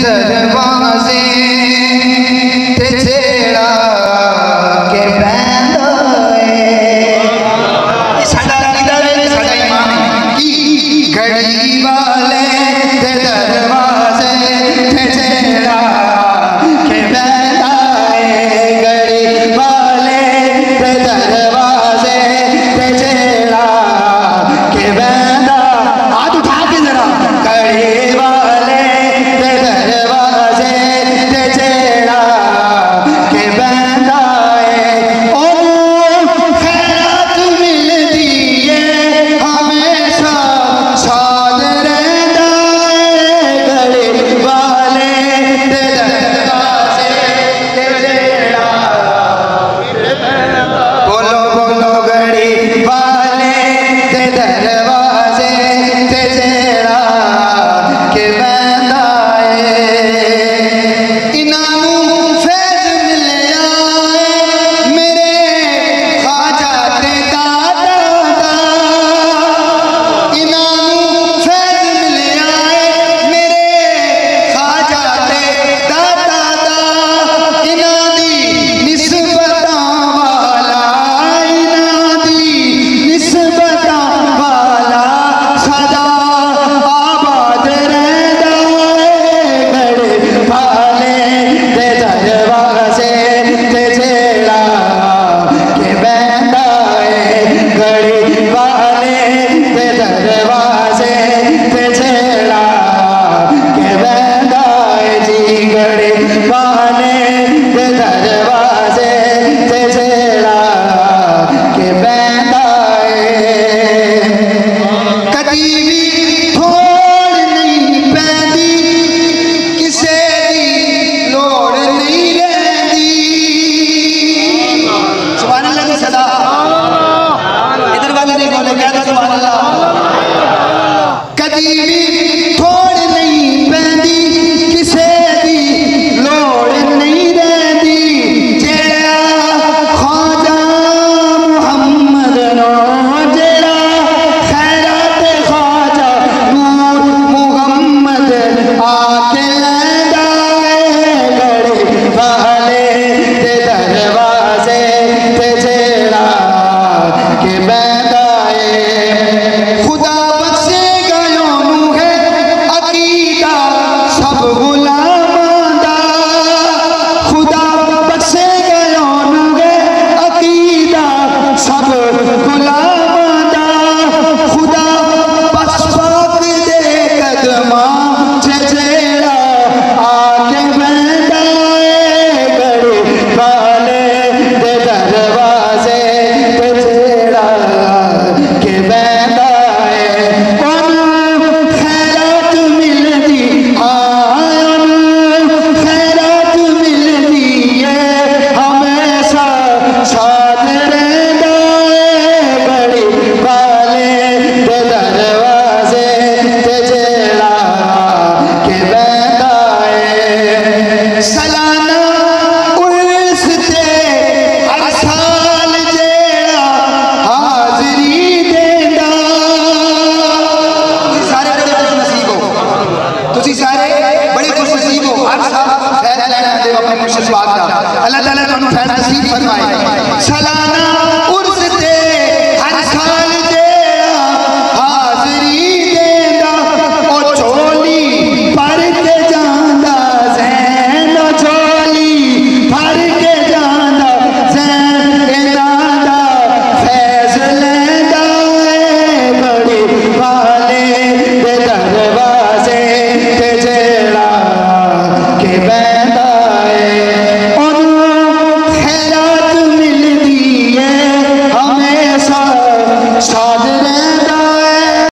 दरवाजे ते छेड़ा के बैंदा साडा अकीदा है, साडा ईमान है कि घड़ी वाले ते दरवाजे ते छेड़ा के बैंदा घड़ी वाले ते दरवाजे ते छेड़ा के बैंदा। हाथ उठा के जरा घड़ी वाले ते दरवाजे ते छेड़ा के बैंदा ओनू खैरात मिलदी है हमेशा साथ रहंदा है घड़ी वाले ते दरवाजे ते छेड़ा के बैंदा। बोलो बोलो घड़ी वाले ते दरवाजे ते छेड़ा के बैंदा इनानू फैज मिलिया मेरे ख्वाजा ते दादा दा। इनानू फैज मिलिया मेरे ख्वाजा ते दादा दा। इना दी निस्बतां वाला इना दी निस्बतां वाला सदा आबाद रहंदा है घड़ी वाले ते दरवाजे ते छेड़ा के बैंदा घड़ी वाले ते दरवाजे ते छेड़ा के बैंदा जी घड़ी वाले ते दरवाजे ते छेड़ा के बैंदा कदी भी थोड़ नहीं पैंदी किसे दी लोड़ नहीं रहंदी। सुभान अल्लाह की सदा इधर वाले नहीं बोले क्या था सुभान अल्लाह।